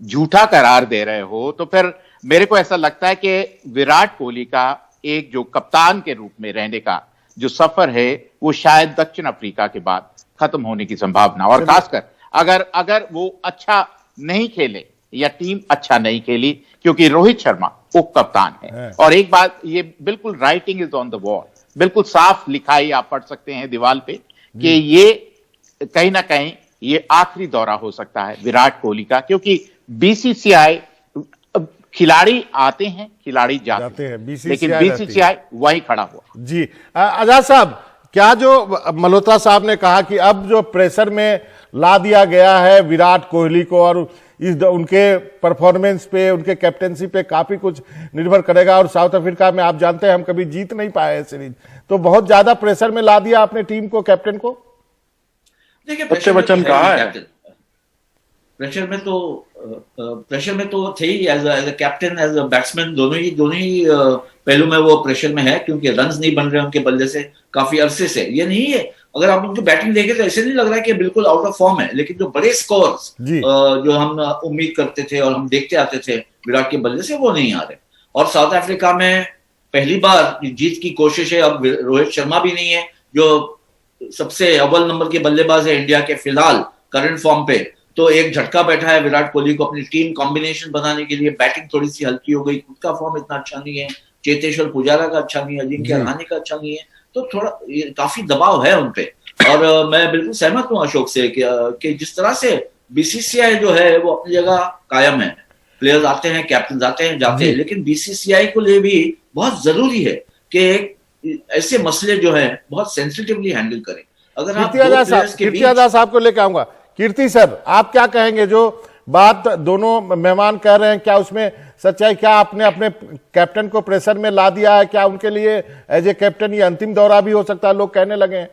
Speaker 16: झूठा करार दे रहे हो तो फिर मेरे को ऐसा लगता है कि विराट कोहली का एक जो कप्तान के रूप में रहने का जो सफर है वो शायद दक्षिण अफ्रीका के बाद खत्म होने की संभावना, और खासकर अगर वो अच्छा नहीं खेले या टीम अच्छा नहीं खेली, क्योंकि रोहित शर्मा उप कप्तान है। और एक बात ये बिल्कुल writing is on the wall, बिल्कुल साफ लिखाई आप पढ़ सकते हैं दीवार पे कि ये कहीं ना कहीं ये आखिरी दौरा हो सकता है विराट कोहली का, क्योंकि बीसीसीआई खिलाड़ी आते हैं, खिलाड़ी जाते हैं, लेकिन बीसीसीआई वही खड़ा हुआ।
Speaker 4: जी आजाद साहब, क्या जो मल्होत्रा साहब ने कहा कि अब जो प्रेशर में ला दिया गया है विराट कोहली को और उनके परफॉर्मेंस पे, उनके कैप्टेंसी पे काफी कुछ निर्भर करेगा, और साउथ अफ्रीका में आप जानते हैं हम कभी जीत नहीं पाए सीरीज, तो बहुत ज्यादा प्रेशर में ला दिया आपने टीम को, कैप्टन को?
Speaker 18: देखिए
Speaker 17: वचन कहा है,
Speaker 18: प्रेशर में तो थे ही, as a captain, as a batsman, दोनों ही पहलू में वो प्रेशर में है, क्योंकि रन्स नहीं बन रहे उनके बल्ले से काफी अरसे से। ये नहीं है, अगर आप उनकी बैटिंग देखें तो ऐसे नहीं लग रहा है कि बिल्कुल आउट ऑफ फॉर्म है, लेकिन जो बड़े स्कोर्स जो हम उम्मीद करते थे और हम देखते आते थे विराट के बल्ले से, वो नहीं आ रहे। और साउथ अफ्रीका में पहली बार जीत की कोशिश है। अब रोहित शर्मा भी नहीं है जो सबसे अव्वल नंबर के बल्लेबाज है इंडिया के फिलहाल करंट फॉर्म पे, तो एक झटका बैठा है विराट कोहली को अपनी टीम कॉम्बिनेशन बनाने के लिए। बैटिंग थोड़ी सी हल्की हो गई, खुद का फॉर्म इतना अच्छा नहीं है, चेतेश्वर पुजारा का अच्छा नहीं है, अजिंक्य रहाणे का अच्छा नहीं है, तो थोड़ा काफी दबाव है उनपे। और मैं बिल्कुल सहमत हूँ अशोक से कि जिस तरह से बीसीसीआई जो है वो अपनी जगह कायम है, प्लेयर्स आते हैं, कैप्टन आते हैं जाते हैं, लेकिन बीसीसीआई को लिए भी बहुत जरूरी है कि ऐसे मसले जो है बहुत सेंसिटिवली हैंडल करें। अगर आप
Speaker 4: कीर्ति आजाद साहब को लेकर आऊंगा। कीर्ति सर, आप क्या कहेंगे, जो बात दोनों मेहमान कह रहे हैं, क्या उसमें सच्चाई? क्या आपने अपने कैप्टन को प्रेशर में ला दिया है? क्या उनके लिए एज ए कैप्टन ये अंतिम दौरा भी हो सकता है, लोग कहने लगे हैं?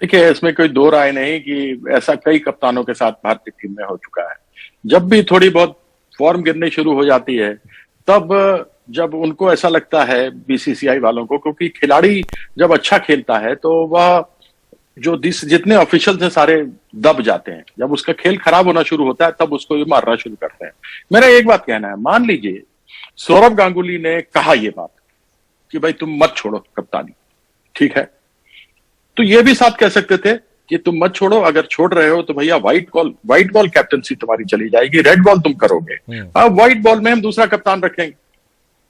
Speaker 17: देखिए, इसमें कोई दो राय नहीं कि ऐसा कई कप्तानों के साथ भारतीय टीम में हो चुका है। जब भी थोड़ी बहुत फॉर्म गिरने शुरू हो जाती है, तब जब उनको ऐसा लगता है बीसीसीआई वालों को, क्योंकि खिलाड़ी जब अच्छा खेलता है तो वह जो जितने ऑफिशियल हैं सारे दब जाते हैं। जब उसका खेल खराब होना शुरू होता है तब उसको ये मारना शुरू करते हैं। मेरा एक बात कहना है, मान लीजिए सौरव गांगुली ने कहा ये बात कि भाई तुम मत छोड़ो कप्तानी, ठीक है, तो ये भी साथ कह सकते थे कि तुम मत छोड़ो, अगर छोड़ रहे हो तो भैया व्हाइट बॉल कैप्टनसी तुम्हारी चली जाएगी, रेड बॉल तुम करोगे, अब व्हाइट बॉल में हम दूसरा कप्तान रखेंगे,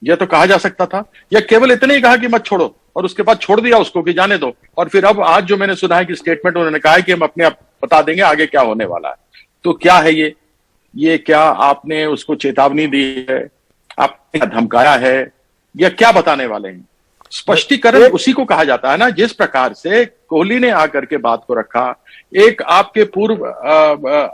Speaker 17: यह तो कहा जा सकता था। या केवल इतने ही कहा कि मत छोड़ो और उसके बाद छोड़ दिया उसको कि जाने दो, और फिर अब आज जो मैंने सुना है कि स्टेटमेंट उन्होंने कहा है कि हम अपने आप बता देंगे आगे क्या होने वाला है। तो क्या है ये क्या आपने उसको चेतावनी दी है, आपने धमकाया है, या क्या बताने वाले हैं? स्पष्टीकरण उसी को कहा जाता है ना, जिस प्रकार से कोहली ने आकर के बात को रखा। एक आपके पूर्व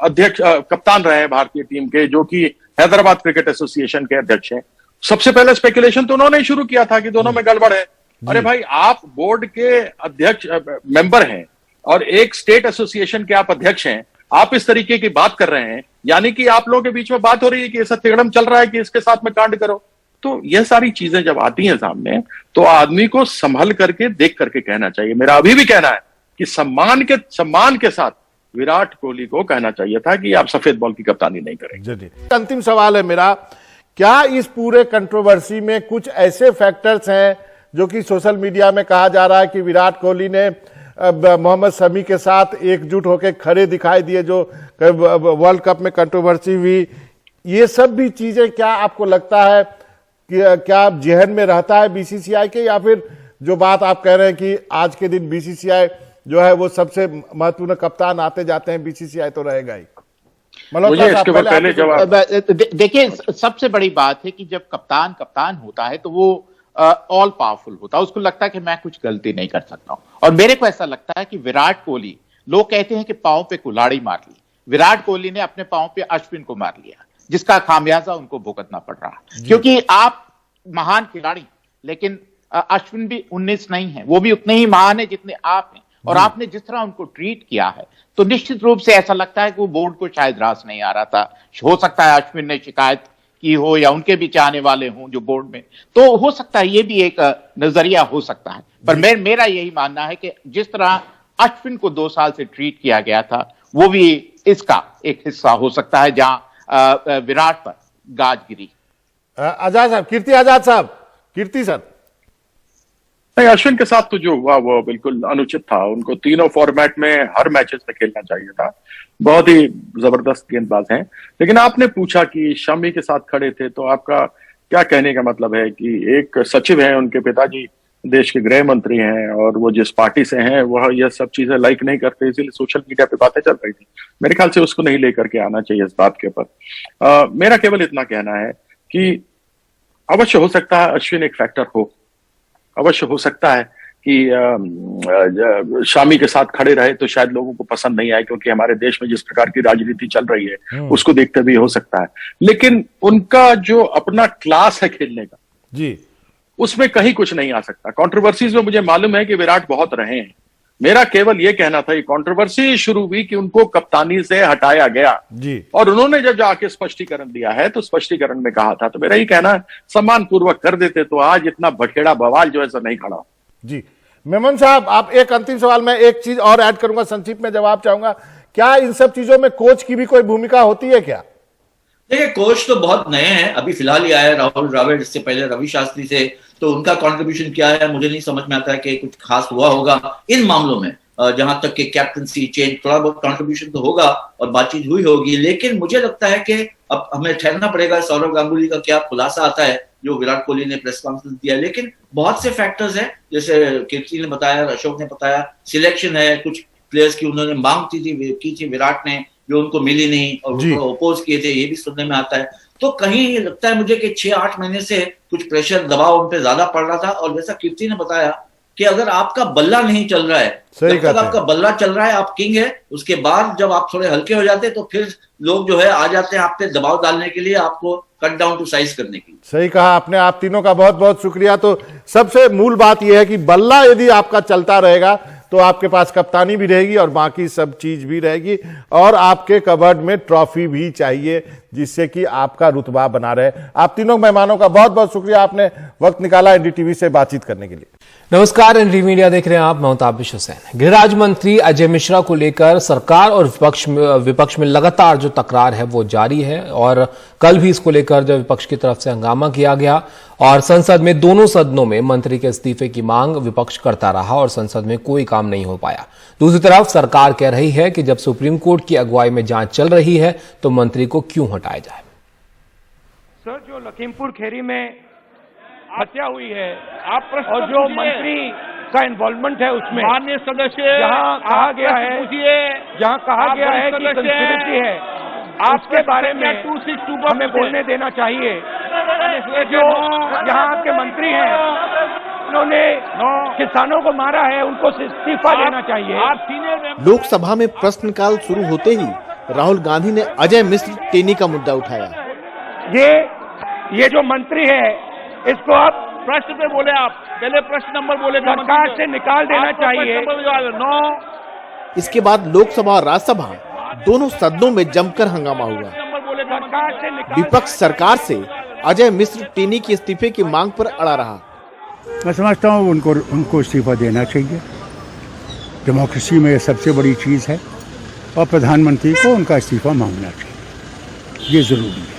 Speaker 17: अध्यक्ष कप्तान रहे हैं भारतीय टीम के, जो कि हैदराबाद क्रिकेट एसोसिएशन के अध्यक्ष हैं, सबसे पहले स्पेकुलेशन तो उन्होंने ही शुरू किया था कि दोनों में गड़बड़ है। अरे भाई, आप बोर्ड के अध्यक्ष मेंबर हैं और एक स्टेट एसोसिएशन के आप अध्यक्ष हैं, आप इस तरीके की बात कर रहे हैं, यानी कि आप लोगों के बीच में बात हो रही है कि ऐसा तिगड़म चल रहा है कि इसके साथ में कांड करो। तो यह सारी चीजें जब आती हैं सामने, तो आदमी को संभल करके देख करके कहना चाहिए। मेरा अभी भी कहना है कि सम्मान के साथ विराट कोहली को कहना चाहिए था कि आप सफेद बॉल की कप्तानी नहीं करेंगे।
Speaker 4: अंतिम सवाल है मेरा, क्या इस पूरे कंट्रोवर्सी में कुछ ऐसे फैक्टर्स हैं जो कि सोशल मीडिया में कहा जा रहा है कि विराट कोहली ने मोहम्मद शमी के साथ एकजुट होकर खड़े दिखाई दिए, जो वर्ल्ड कप में कंट्रोवर्सी हुई, ये सब भी चीजें क्या आपको लगता है कि क्या जेहन में रहता है बीसीसीआई के, या फिर जो बात आप कह रहे हैं कि आज के दिन बीसीसीआई जो है वो सबसे महत्वपूर्ण कप्तान आते जाते हैं, बीसीसीआई तो रहेगा ही?
Speaker 16: देखिए, सबसे बड़ी बात है कि जब कप्तान होता है तो वो ऑल पावरफुल होता है, उसको लगता है कि मैं कुछ गलती नहीं कर सकता हूं। और मेरे को ऐसा लगता है कि विराट कोहली, लोग कहते हैं कि पांव पे कुल्हाड़ी मार ली, विराट कोहली ने अपने पांव पे अश्विन को मार लिया, जिसका खामियाजा उनको भुगतना पड़ रहा है। क्योंकि आप महान खिलाड़ी, लेकिन अश्विन भी 19 नहीं है, वो भी उतने ही महान है जितने आप हैं, और आपने जिस तरह उनको ट्रीट किया है तो निश्चित रूप से ऐसा लगता है कि वो बोर्ड को शायद रास नहीं आ रहा था। हो सकता है अश्विन ने शिकायत की हो या उनके भी चाहने वाले हों जो बोर्ड में, तो हो सकता है ये भी एक नजरिया हो सकता है। पर मेरा यही मानना है कि जिस तरह अश्विन को 2 साल से ट्रीट किया गया था वो भी इसका एक हिस्सा हो सकता है जहां विराट पर गाज गिरी।
Speaker 4: आजाद साहब, कीर्ति आजाद साहब, कीर्ति सर।
Speaker 17: नहीं, अश्विन के साथ तो जो हुआ वो बिल्कुल अनुचित था। उनको तीनों फॉर्मेट में हर मैचेस में खेलना चाहिए था। बहुत ही जबरदस्त गेंदबाज हैं। लेकिन आपने पूछा कि शमी के साथ खड़े थे, तो आपका क्या कहने का मतलब है कि एक सचिव है, उनके पिताजी देश के गृह मंत्री हैं और वो जिस पार्टी से हैं वह यह सब चीजें लाइक नहीं करते, इसीलिए सोशल मीडिया पे बातें चल रही थी। मेरे ख्याल से उसको नहीं लेकर के आना चाहिए इस बात के ऊपर। मेरा केवल इतना कहना है कि अवश्य हो सकता है अश्विन एक फैक्टर हो, अवश्य हो सकता है कि शामी के साथ खड़े रहे तो शायद लोगों को पसंद नहीं आए, क्योंकि हमारे देश में जिस प्रकार की राजनीति चल रही है उसको देखते भी हो सकता है। लेकिन उनका जो अपना क्लास है खेलने का
Speaker 4: जी,
Speaker 17: उसमें कहीं कुछ नहीं आ सकता। कंट्रोवर्सीज में मुझे मालूम है कि विराट बहुत रहे हैं। मेरा केवल ये कहना था, ये कंट्रोवर्सी शुरू हुई कि उनको कप्तानी से हटाया गया
Speaker 4: जी,
Speaker 17: और उन्होंने जब जाके स्पष्टीकरण दिया है तो स्पष्टीकरण में कहा था, तो मेरा ये कहना सम्मान पूर्वक कर देते तो आज इतना बखेड़ा बवाल जो है सो नहीं खड़ा
Speaker 4: जी। मेमन साहब, आप एक अंतिम सवाल में एक चीज और ऐड करूंगा, संक्षिप्त में जवाब चाहूंगा। क्या इन सब चीजों में कोच की भी कोई भूमिका होती है क्या?
Speaker 18: देखिए, कोच तो बहुत नए हैं, अभी फिलहाल ही आया राहुल द्रविड़, इससे पहले रवि शास्त्री थे, तो उनका कंट्रीब्यूशन क्या है मुझे नहीं समझ में आता है कि कुछ खास हुआ होगा इन मामलों में। जहां तक कि कैप्टनसी चेंज, थोड़ा बहुत कंट्रीब्यूशन तो होगा और बातचीत हुई होगी, लेकिन मुझे लगता है कि अब हमें ठहरना पड़ेगा सौरव गांगुली का क्या खुलासा आता है जो विराट कोहली ने प्रेस कॉन्फ्रेंस दिया। लेकिन बहुत से फैक्टर्स हैं, जैसे कीर्ति ने बताया, अशोक ने बताया, सिलेक्शन है, कुछ प्लेयर्स की उन्होंने मांग की थी विराट ने, जो उनको मिली नहीं और उनको अपोज किए थे, ये भी सुनने में आता है। तो कहीं लगता है मुझे कि 6-8 महीने से कुछ प्रेशर, दबाव उन पे ज्यादा पड़ रहा था। और जैसा कीर्ति ने बताया कि अगर आपका बल्ला नहीं चल रहा है, जब तक आपका बल्ला चल रहा है आप किंग है, उसके बाद जब आप थोड़े हल्के हो जाते हैं तो फिर लोग जो है आ जाते हैं आप पे दबाव डालने के लिए, आपको कट डाउन टू साइज करने के लिए।
Speaker 4: सही कहा आपने, आप तीनों का बहुत बहुत शुक्रिया। तो सबसे मूल बात यह है कि बल्ला यदि आपका चलता रहेगा तो आपके पास कप्तानी भी रहेगी और बाकी सब चीज भी रहेगी, और आपके कबर्ड में ट्रॉफी भी चाहिए जिससे कि आपका रुतबा बना रहे। आप तीनों मेहमानों का बहुत बहुत शुक्रिया, आपने वक्त निकाला एनडीटीवी से बातचीत करने के लिए।
Speaker 19: नमस्कार, एनडी मीडिया देख रहे हैं आप, मैं हूं ताबिश हुसैन। गृह राज्य मंत्री अजय मिश्रा को लेकर सरकार और विपक्ष में लगातार जो तकरार है वो जारी है, और कल भी इसको लेकर जब विपक्ष की तरफ से हंगामा किया गया और संसद में दोनों सदनों में मंत्री के इस्तीफे की मांग विपक्ष करता रहा और संसद में कोई काम नहीं हो पाया। दूसरी तरफ सरकार कह रही है कि जब सुप्रीम कोर्ट की अगुवाई में जांच चल रही है तो मंत्री को क्यों हटाया जाए।
Speaker 2: सर, जो लखीमपुर खीरी में हत्या हुई है आप और जो मंत्री का इन्वॉल्वमेंट है उसमें,
Speaker 3: माननीय सदस्य,
Speaker 2: जहां कहा गया है कि कंस्पिरेसी है, आपके बारे में हमें बोलने देना चाहिए। जो यहाँ आपके मंत्री हैं उन्होंने किसानों को मारा है, उनको इस्तीफा देना चाहिए।
Speaker 4: लोकसभा में प्रश्नकाल शुरू होते ही राहुल गांधी ने अजय मिश्र टेनी का मुद्दा उठाया।
Speaker 2: ये जो मंत्री है इसको आप
Speaker 3: प्रश्न पे बोले, आप पहले प्रश्न नंबर बोले,
Speaker 2: सरकार से निकाल देना चाहिए।
Speaker 4: इसके बाद लोकसभा और राज्यसभा दोनों सदनों में जमकर हंगामा हुआ। विपक्ष सरकार से अजय मिश्र टेनी के इस्तीफे की मांग पर अड़ा रहा।
Speaker 5: मैं समझता हूँ उनको इस्तीफा देना चाहिए। डेमोक्रेसी में सबसे बड़ी चीज़ है और प्रधानमंत्री को उनका इस्तीफा मांगना चाहिए, ये जरूरी है।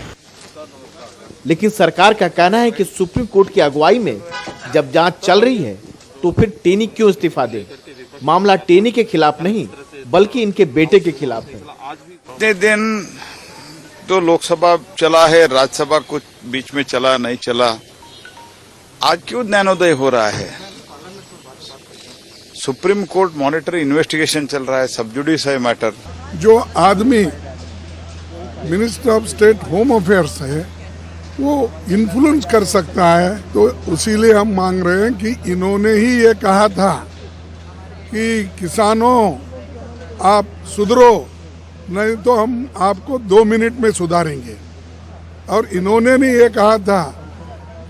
Speaker 4: लेकिन सरकार का कहना है कि सुप्रीम कोर्ट की अगुवाई में जब जांच चल रही है तो फिर टेनी क्यों इस्तीफा दे। मामला टेनी के खिलाफ नहीं बल्कि इनके बेटे के खिलाफ है।
Speaker 6: इतने दिन तो लोकसभा चला है, राज्यसभा कुछ बीच में चला नहीं चला, आज क्यों ज्ञानोदय हो रहा है। सुप्रीम कोर्ट मॉनिटर इन्वेस्टिगेशन चल रहा है, सब जुडिस है मैटर।
Speaker 7: जो आदमी minister of state home affairs है वो इन्फ्लुएंस कर सकता है, तो उसीलिए हम मांग रहे हैं कि इन्होंने ही ये कहा था कि किसानों आप सुधरो, नहीं तो हम आपको 2 मिनट में सुधारेंगे। और इन्होंने नहीं ये कहा था,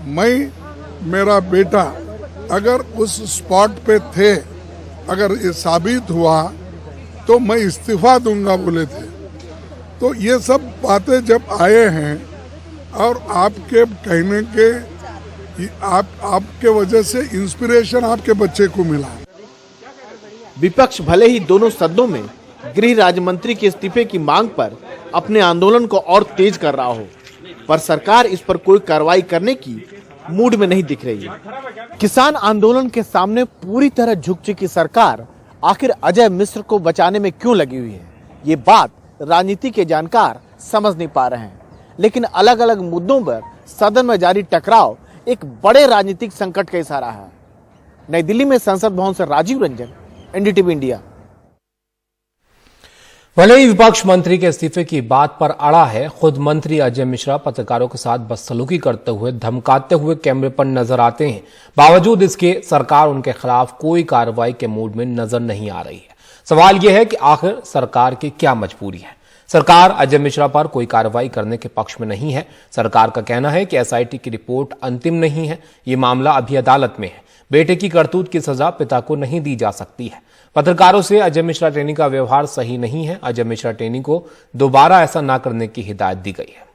Speaker 7: मैं मेरा बेटा अगर उस स्पॉट पे थे अगर ये साबित हुआ तो मैं इस्तीफा दूंगा बोले थे। तो ये सब बातें जब आए हैं और आपके कहने के आपके वजह से इंस्पिरेशन आपके बच्चे को मिला।
Speaker 4: विपक्ष भले ही दोनों सदनों में गृह राज्य मंत्री के इस्तीफे की मांग पर अपने आंदोलन को और तेज कर रहा हो, पर सरकार इस पर कोई कार्रवाई करने की मूड में नहीं दिख रही है। किसान आंदोलन के सामने पूरी तरह झुक चुकी सरकार आखिर अजय मिश्र को बचाने में क्यों लगी हुई है, ये बात राजनीति के जानकार समझ नहीं पा रहे हैं। लेकिन अलग अलग मुद्दों पर सदन में जारी टकराव एक बड़े राजनीतिक संकट का इशारा है। नई दिल्ली में संसद भवन से राजीव रंजन, एनडीटीवी इंडिया।
Speaker 19: भले ही विपक्ष मंत्री के इस्तीफे की बात पर अड़ा है, खुद मंत्री अजय मिश्रा पत्रकारों के साथ बदसलूकी करते हुए, धमकाते हुए कैमरे पर नजर आते हैं। बावजूद इसके सरकार उनके खिलाफ कोई कार्रवाई के मूड में नजर नहीं आ रही है। सवाल यह है कि आखिर सरकार की क्या मजबूरी है। सरकार अजय मिश्रा पर कोई कार्रवाई करने के पक्ष में नहीं है। सरकार का कहना है कि एसआईटी की रिपोर्ट अंतिम नहीं है, ये मामला अभी अदालत में है। बेटे की करतूत की सजा पिता को नहीं दी जा सकती है। पत्रकारों से अजय मिश्रा टेनी का व्यवहार सही नहीं है। अजय मिश्रा टेनी को दोबारा ऐसा न करने की हिदायत दी गई है।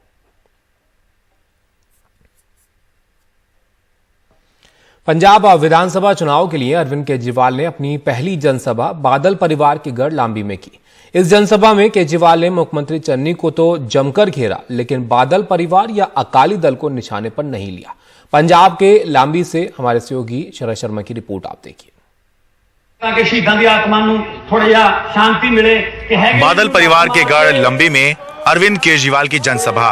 Speaker 19: पंजाब विधानसभा चुनाव के लिए अरविंद केजरीवाल ने अपनी पहली जनसभा बादल परिवार के गढ़ लांबी में की। इस जनसभा में केजरीवाल ने मुख्यमंत्री चन्नी को तो जमकर घेरा, लेकिन बादल परिवार या अकाली दल को निशाने पर नहीं लिया। पंजाब के लांबी से हमारे सहयोगी शरद शर्मा की रिपोर्ट आप देखिए।
Speaker 20: बादल परिवार के गढ़ लंबी में अरविंद केजरीवाल की जनसभा।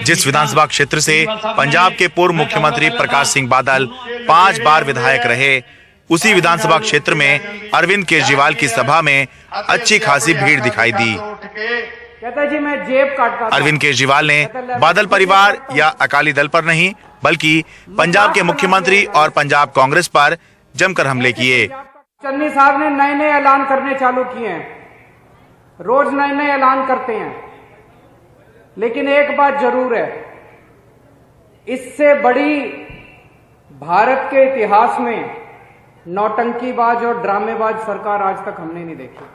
Speaker 20: जिस विधानसभा क्षेत्र से पंजाब के पूर्व मुख्यमंत्री प्रकाश सिंह बादल 5 बार विधायक रहे, उसी विधानसभा क्षेत्र में अरविंद केजरीवाल की सभा में अच्छी खासी भीड़ दिखाई दी। अरविंद केजरीवाल ने बादल परिवार या अकाली दल पर नहीं, बल्कि पंजाब के मुख्यमंत्री और पंजाब कांग्रेस पर जमकर हमले किए।
Speaker 2: चन्नी साहब ने नए नए ऐलान करने चालू किए हैं, रोज नए नए ऐलान करते हैं, लेकिन एक बात जरूर है, इससे बड़ी भारत के इतिहास में नौटंकीबाज और ड्रामेबाज सरकार आज तक हमने नहीं देखी।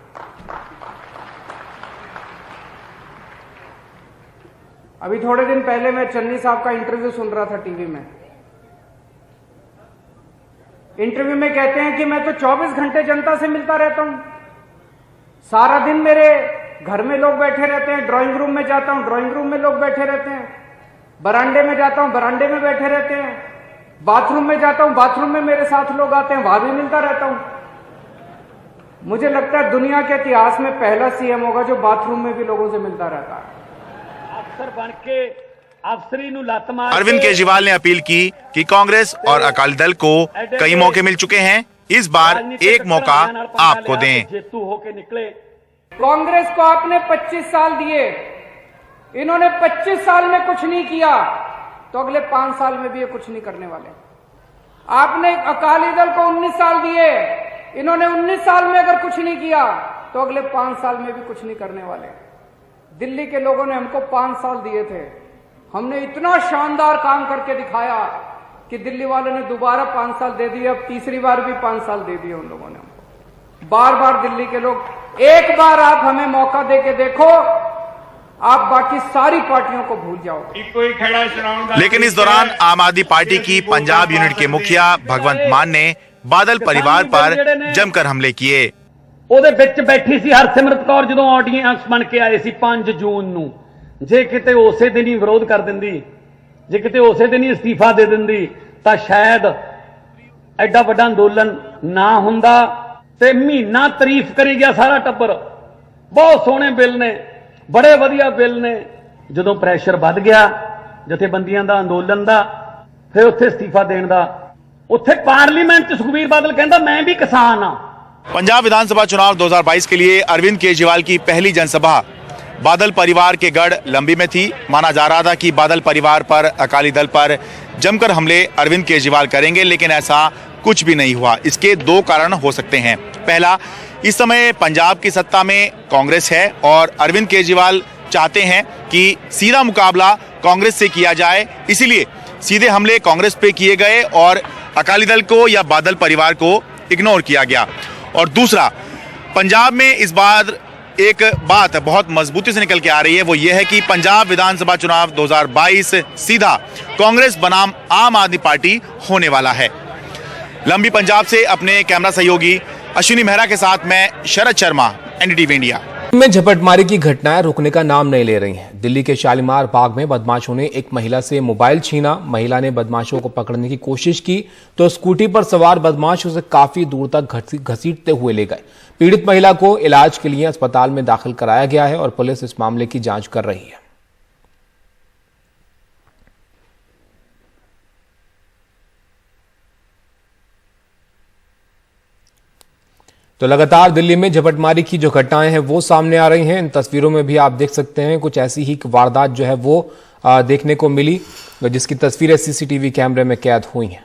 Speaker 2: अभी थोड़े दिन पहले मैं चन्नी साहब का इंटरव्यू सुन रहा था टीवी में। इंटरव्यू में कहते हैं कि मैं तो 24 घंटे जनता से मिलता रहता हूं, सारा दिन मेरे घर में लोग बैठे रहते हैं, ड्राइंग रूम में जाता हूं, ड्राइंग रूम में लोग बैठे रहते हैं, बरामदे में जाता हूं, बरामदे में बैठे रहते हैं, बाथरूम में जाता हूं, बाथरूम में मेरे साथ लोग आते हैं, वहां भी मिलता रहता हूं। मुझे लगता है दुनिया के इतिहास में पहला सीएम होगा जो बाथरूम में भी लोगों से मिलता रहता है।
Speaker 20: अरविंद केजरीवाल ने अपील की कि कांग्रेस और अकाली दल को कई मौके मिल चुके हैं, इस बार एक मौका आपको दें।
Speaker 2: कांग्रेस को आपने 25 साल दिए, इन्होंने 25 साल में कुछ नहीं किया, तो अगले 5 साल में भी ये कुछ नहीं करने वाले। आपने अकाली दल को 19 साल दिए, इन्होंने 19 साल में अगर कुछ नहीं किया तो अगले 5 साल में भी कुछ नहीं करने वाले। दिल्ली के लोगों ने हमको 5 साल दिए थे, हमने इतना शानदार काम करके दिखाया कि दिल्ली वालों ने दोबारा 5 साल दे दिए, अब तीसरी बार भी 5 साल दे दिए उन लोगों ने हमको। बार बार दिल्ली के लोग, एक बार आप हमें मौका देके देखो, आप बाकी सारी पार्टियों को भूल जाओ।
Speaker 20: लेकिन इस दौरान आम आदमी पार्टी की पंजाब यूनिट के मुखिया भगवंत मान ने बादल परिवार पर जमकर हमले किए।
Speaker 21: ਉਹਦੇ ਵਿੱਚ ਬੈਠੀ ਸੀ ਹਰਸਿਮਰਤ ਕੌਰ ਜਦੋਂ ਆਡੀਅנס ਬਣ ਕੇ ਆਏ ਸੀ 5 ਜੂਨ ਨੂੰ। ਜੇ ਕਿਤੇ ਉਸੇ ਦਿਨ ਹੀ ਵਿਰੋਧ ਕਰ ਦਿੰਦੀ, ਜੇ ਕਿਤੇ ਉਸੇ ਦਿਨ ਹੀ ਅਸਤੀਫਾ ਦੇ ਦਿੰਦੀ ਤਾਂ ਸ਼ਾਇਦ ਐਡਾ ਵੱਡਾ ਅੰਦੋਲਨ ਨਾ ਹੁੰਦਾ। ਤੇ ਮਹੀਨਾ ਤਾਰੀਫ ਕਰੀ ਗਿਆ ਸਾਰਾ ਟੱਬਰ, ਬਹੁਤ ਸੋਹਣੇ ਬਿੱਲ ਨੇ, ਬੜੇ ਵਧੀਆ ਬਿੱਲ ਨੇ। ਜਦੋਂ ਪ੍ਰੈਸ਼ਰ ਵੱਧ ਗਿਆ ਜਥੇਬੰਦੀਆਂ ਦਾ, ਅੰਦੋਲਨ ਦਾ, ਫਿਰ ਉੱਥੇ ਅਸਤੀਫਾ ਦੇਣ ਦਾ, ਉੱਥੇ ਪਾਰਲੀਮੈਂਟ 'ਚ ਸੁਖਬੀਰ ਬਾਦਲ ਕਹਿੰਦਾ ਮੈਂ ਵੀ ਕਿਸਾਨ ਆ।
Speaker 20: पंजाब विधानसभा चुनाव 2022 के लिए अरविंद केजरीवाल की पहली जनसभा बादल परिवार के गढ़ लंबी में थी। माना जा रहा था कि बादल परिवार पर, अकाली दल पर जमकर हमले अरविंद केजरीवाल करेंगे, लेकिन ऐसा कुछ भी नहीं हुआ। इसके 2 कारण हो सकते हैं। पहला, इस समय पंजाब की सत्ता में कांग्रेस है और अरविंद केजरीवाल चाहते हैं कि सीधा मुकाबला कांग्रेस से किया जाए, इसीलिए सीधे हमले कांग्रेस पे किए गए और अकाली दल को या बादल परिवार को इग्नोर किया गया। और दूसरा, पंजाब में इस बार एक बात बहुत मजबूती से निकल के आ रही है, वो ये है कि पंजाब विधानसभा चुनाव 2022 सीधा कांग्रेस बनाम आम आदमी पार्टी होने वाला है। लंबी पंजाब से अपने कैमरा सहयोगी अश्विनी मेहरा के साथ मैं शरद शर्मा, एनडीटीवी इंडिया।
Speaker 19: में झपटमारी की घटनाएं रुकने का नाम नहीं ले रही हैं। दिल्ली के शालीमार बाग में बदमाशों ने एक महिला से मोबाइल छीना। महिला ने बदमाशों को पकड़ने की कोशिश की तो स्कूटी पर सवार बदमाश उसे काफी दूर तक घसीटते हुए ले गए। पीड़ित महिला को इलाज के लिए अस्पताल में दाखिल कराया गया है और पुलिस इस मामले की जांच कर रही है। तो लगातार दिल्ली में झपटमारी की जो घटनाएं हैं वो सामने आ रही हैं। इन तस्वीरों में भी आप देख सकते हैं कुछ ऐसी ही वारदात जो है वो देखने को मिली, जिसकी तस्वीरें सीसीटीवी कैमरे में कैद हुई हैं।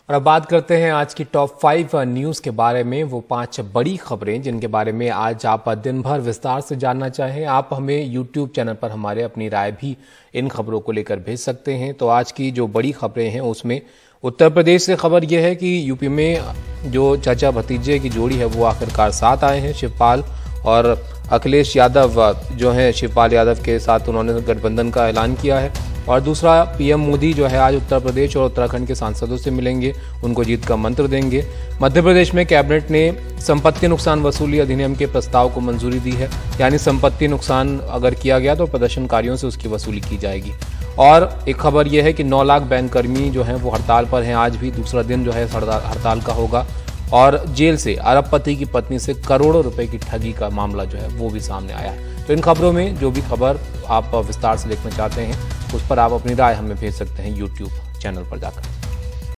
Speaker 19: और अब बात करते हैं आज की टॉप 5 न्यूज के बारे में, वो 5 बड़ी खबरें जिनके बारे में आज आप दिन भर विस्तार से जानना चाहें। आप हमें यूट्यूब चैनल पर हमारे अपनी राय भी इन खबरों को लेकर भेज सकते हैं। तो आज की जो बड़ी खबरें हैं उसमें उत्तर प्रदेश से खबर यह है कि यूपी में जो चाचा भतीजे की जोड़ी है वो आखिरकार साथ आए हैं। शिवपाल और अखिलेश यादव जो हैं, शिवपाल यादव के साथ उन्होंने गठबंधन का ऐलान किया है। और दूसरा, पीएम मोदी जो है आज उत्तर प्रदेश और उत्तराखंड के सांसदों से मिलेंगे, उनको जीत का मंत्र देंगे। मध्य प्रदेश में कैबिनेट ने संपत्ति नुकसान वसूली अधिनियम के प्रस्ताव को मंजूरी दी है, यानी संपत्ति नुकसान अगर किया गया तो प्रदर्शनकारियों से उसकी वसूली की जाएगी। और एक खबर यह है कि 9 लाख बैंककर्मी जो हैं वो हड़ताल पर हैं। आज भी दूसरा दिन जो है हड़ताल का होगा। और जेल से अरबपति की पत्नी से करोड़ों रुपए की ठगी का मामला जो है वो भी सामने आया है। तो इन खबरों में जो भी खबर आप विस्तार से देखना चाहते हैं उस पर आप अपनी राय हमें भेज सकते हैं यूट्यूब चैनल पर जाकर।